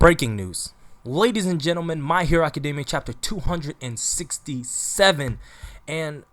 Breaking news. Ladies and gentlemen, My Hero Academia chapter 267. And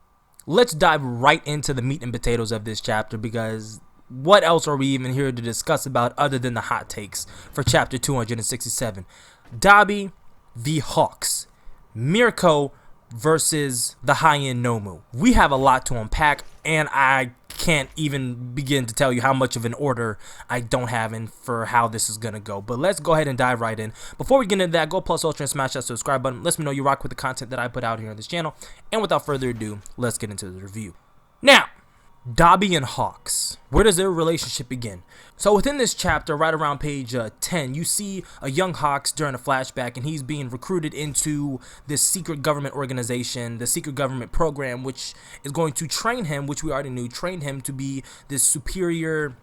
let's dive right into the meat and potatoes of this chapter, because what else are we even here to discuss about other than the hot takes for chapter 267? Dabi v. HAWKS. Mirko versus the high-end Nomu. We have a lot to unpack, and I can't even begin to tell you how much of an order I don't have in for how this is gonna go. But let's go ahead and dive right in. Before we get into that, go plus ultra and smash that subscribe button. Let me know you rock with the content that I put out here on this channel. And without further ado, let's get into the review. Now, Dabi and HAWKS. Where does their relationship begin? So within this chapter, right around page 10, you see a young HAWKS during a flashback, and he's being recruited into this secret government organization, the secret government program, which is going to train him, which we already knew, train him to be this superior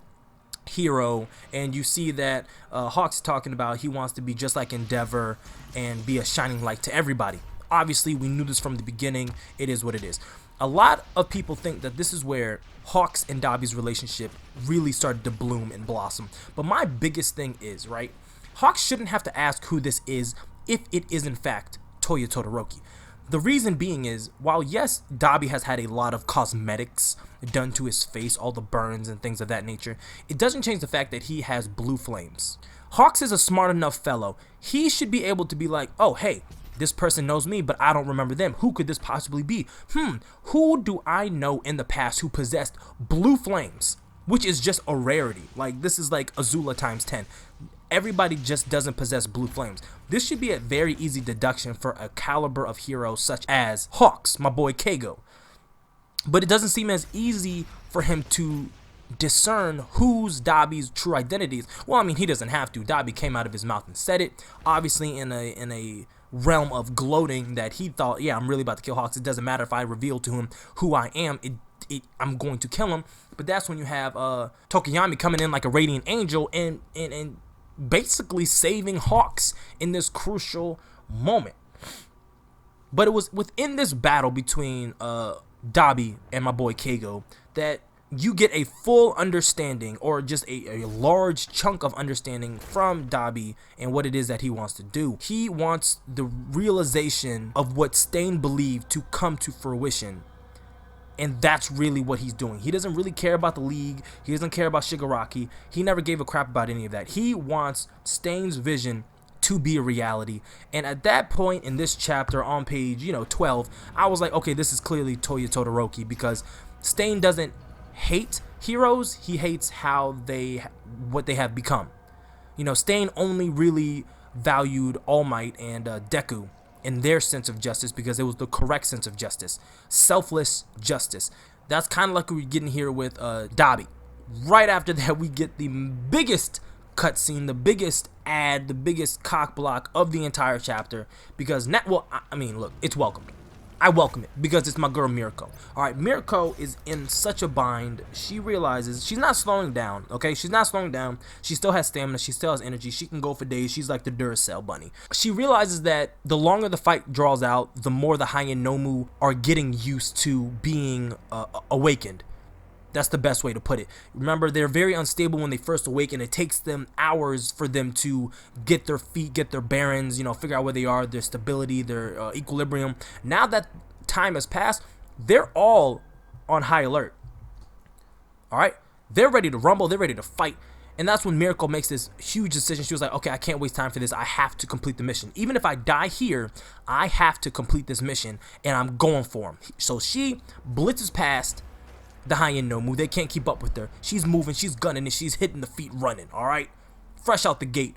hero. And you see that HAWKS is talking about he wants to be just like Endeavor and be a shining light to everybody. Obviously, we knew this from the beginning. It is what it is. A lot of people think that this is where HAWKS and Dabi's relationship really started to bloom and blossom. But my biggest thing is, right, HAWKS shouldn't have to ask who this is if it is in fact Toya Todoroki. The reason being is, while yes, Dabi has had a lot of cosmetics done to his face, all the burns and things of that nature, it doesn't change the fact that he has blue flames. HAWKS is a smart enough fellow. He should be able to be like, oh, hey, this person knows me, but I don't remember them. Who could this possibly be? Who do I know in the past who possessed blue flames? Which is just a rarity. Like, this is like Azula times 10. Everybody just doesn't possess blue flames. This should be a very easy deduction for a caliber of hero such as HAWKS, my boy Keigo. But it doesn't seem as easy for him to discern who's Dabi's true identity is. Well, I mean, he doesn't have to. Dabi came out of his mouth and said it. Obviously, in a realm of gloating that he thought, yeah, I'm really about to kill HAWKS. It doesn't matter if I reveal to him who I am. I'm going to kill him. But that's when you have Tokoyami coming in like a radiant angel and basically saving HAWKS in this crucial moment. But it was within this battle between Dabi and my boy Keigo that you get a full understanding, or just a large chunk of understanding from Dabi and what it is that he wants to do. He wants the realization of what Stain believed to come to fruition. And that's really what he's doing. He doesn't really care about the League. He doesn't care about Shigaraki. He never gave a crap about any of that. He wants Stain's vision to be a reality. And at that point in this chapter on page 12, I was like, okay, this is clearly Toya Todoroki, because Stain doesn't hate heroes, he hates what they have become. Stain only really valued All Might and Deku in their sense of justice because it was the correct sense of justice, selfless justice. That's kind of like what we're getting here with Dabi. Right after that, we get the biggest cutscene, the biggest ad, the biggest cock block of the entire chapter, because look, it's welcomed. I welcome it because it's my girl Mirko. Alright, Mirko is in such a bind. She realizes she's not slowing down, okay? She's not slowing down. She still has stamina. She still has energy. She can go for days. She's like the Duracell bunny. She realizes that the longer the fight draws out, the more the high-end Nomu are getting used to being awakened. That's the best way to put it. Remember, they're very unstable when they first awaken. It takes them hours for them to get their feet, get their bearings, figure out where they are, their stability, their equilibrium. Now that time has passed, they're all on high alert. All right? They're ready to rumble. They're ready to fight. And that's when Mirko makes this huge decision. She was like, okay, I can't waste time for this. I have to complete the mission. Even if I die here, I have to complete this mission, and I'm going for him. So she blitzes past the high-end Nomu. They can't keep up with her. She's moving, she's gunning, and she's hitting the feet running, alright? Fresh out the gate.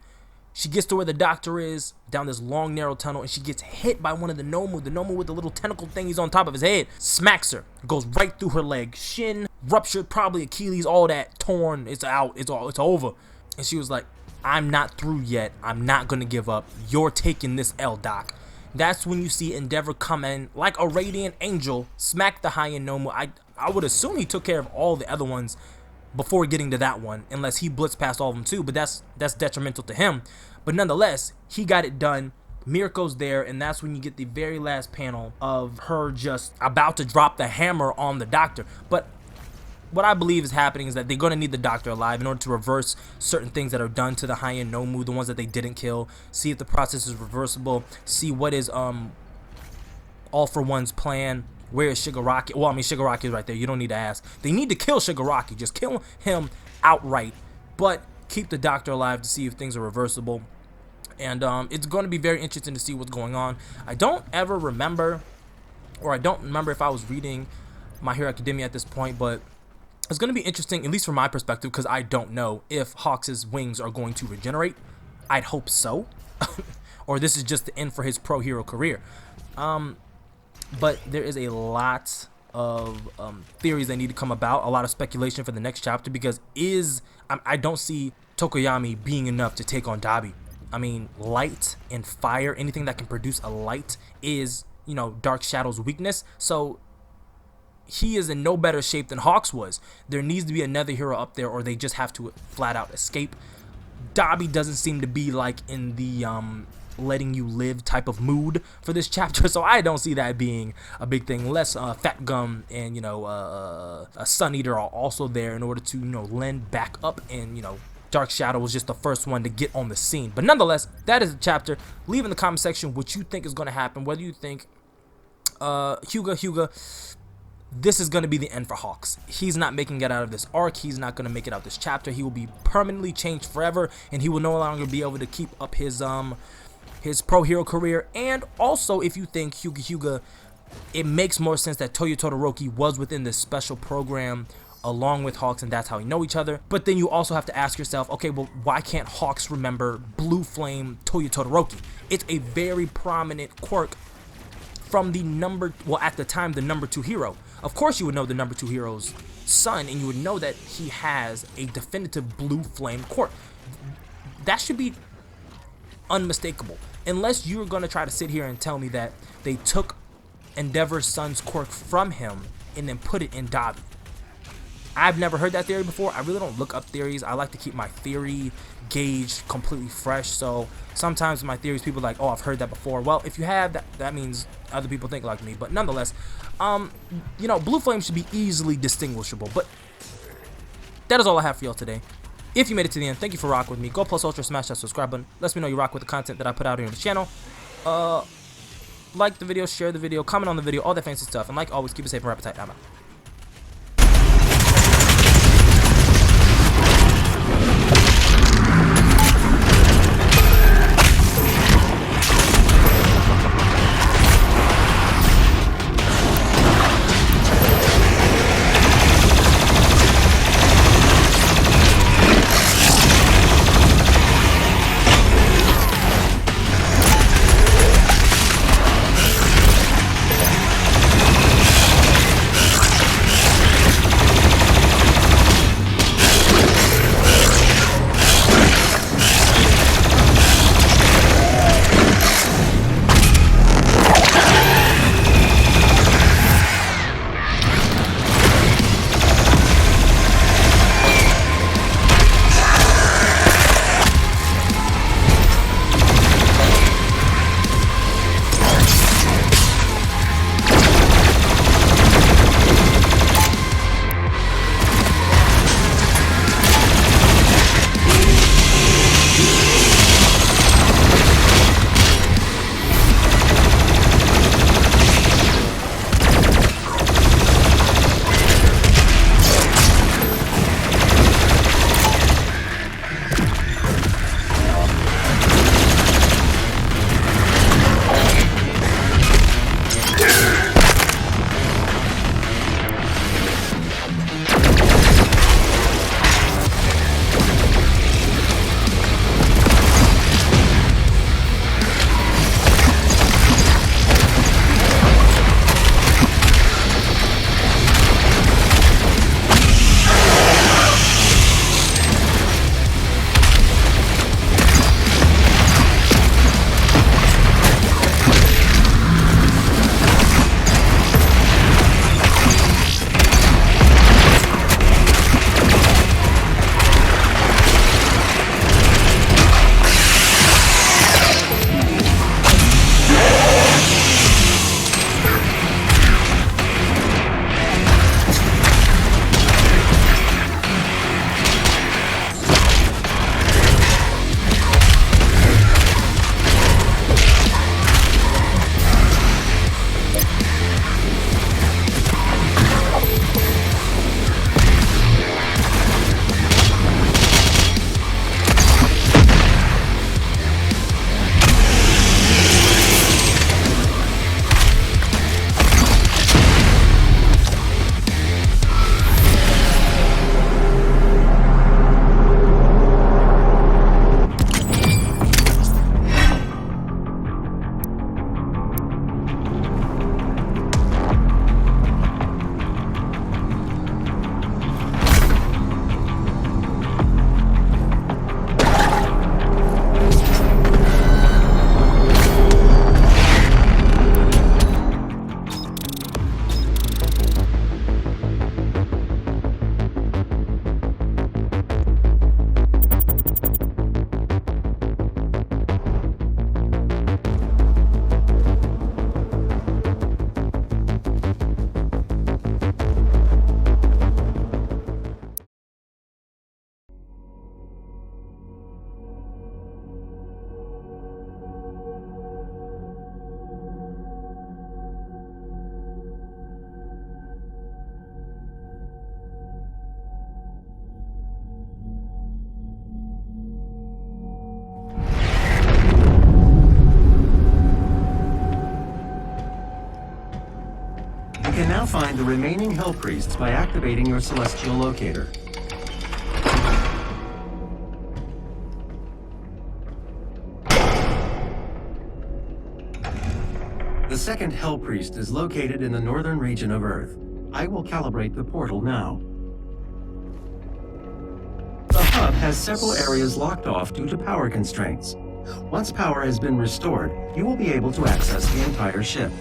She gets to where the doctor is, down this long, narrow tunnel, and she gets hit by one of the Nomu with the little tentacle thingies on top of his head. Smacks her. Goes right through her leg. Shin, ruptured, probably Achilles, all that, torn. It's out. It's over. And she was like, I'm not through yet. I'm not going to give up. You're taking this L, Doc. That's when you see Endeavor come in like a radiant angel, smack the high-end Nomu. I would assume he took care of all the other ones before getting to that one, unless he blitzed past all of them too, but that's detrimental to him. But nonetheless, he got it done. Mirko's there, and that's when you get the very last panel of her just about to drop the hammer on the doctor. But what I believe is happening is that they're going to need the Doctor alive in order to reverse certain things that are done to the High-End Nomu, the ones that they didn't kill, see if the process is reversible, see what is All For One's plan, where is Shigaraki. Well, I mean, Shigaraki is right there, you don't need to ask. They need to kill Shigaraki, just kill him outright, but keep the Doctor alive to see if things are reversible. And it's going to be very interesting to see what's going on. I don't remember if I was reading My Hero Academia at this point, but it's going to be interesting, at least from my perspective, because I don't know if Hawks' wings are going to regenerate. I'd hope so. Or this is just the end for his pro hero career. But there is a lot of theories that need to come about, a lot of speculation for the next chapter, because I don't see Tokoyami being enough to take on Dabi. I mean, light and fire, anything that can produce a light is, you know, Dark Shadow's weakness. So he is in no better shape than Hawks was. There needs to be another hero up there, or they just have to flat out escape. Dabi doesn't seem to be like in the letting you live type of mood for this chapter, so I don't see that being a big thing, unless Fat Gum and, you know, a Sun Eater are also there in order to, you know, lend back up, and, you know, Dark Shadow was just the first one to get on the scene. But nonetheless, that is the chapter. Leave in the comment section what you think is going to happen, whether you think Hyuga, this is going to be the end for Hawks. He's not making it out of this arc. He's not going to make it out this chapter. He will be permanently changed forever, and he will no longer be able to keep up his pro hero career. And also, if you think Hyuga, it makes more sense that Toyo Todoroki was within this special program along with Hawks, and that's how we know each other. But then you also have to ask yourself, okay, well, why can't Hawks remember Blue Flame Toyo Todoroki? It's a very prominent quirk from the at the time, the number 2 hero. Of course you would know the number 2 hero's son, and you would know that he has a definitive Blue Flame quirk. That should be unmistakable. Unless you're going to try to sit here and tell me that they took Endeavor's son's quirk from him and then put it in Dabi. I've never heard that theory before. I really don't look up theories. I like to keep my theory gauge completely fresh. So sometimes my theories, people are like, oh, I've heard that before. Well, if you have, that means other people think like me. But nonetheless, you know, Blue Flame should be easily distinguishable. But that is all I have for y'all today. If you made it to the end, thank you for rocking with me. Go plus ultra, smash that subscribe button. Let me know you rock with the content that I put out here on the channel. Like the video, share the video, comment on the video, all that fancy stuff. And like always, keep it safe and rapid tight. I'm out. can now find the remaining Hell Priests by activating your celestial locator. The second Hell Priest is located in the northern region of Earth. I will calibrate the portal now. The hub has several areas locked off due to power constraints. Once power has been restored, you will be able to access the entire ship.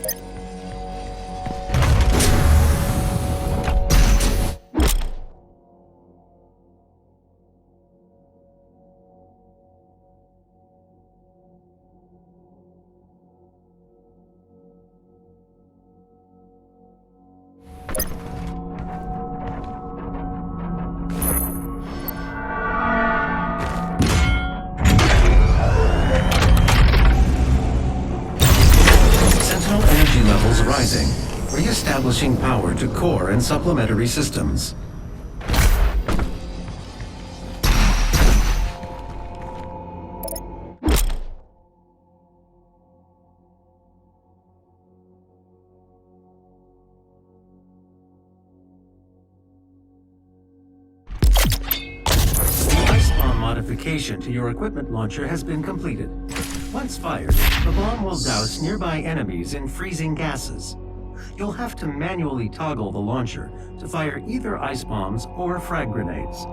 Levels rising, re-establishing power to core and supplementary systems. The ice bomb modification to your equipment launcher has been completed. Once fired, the bomb will douse nearby enemies in freezing gases. You'll have to manually toggle the launcher to fire either ice bombs or frag grenades.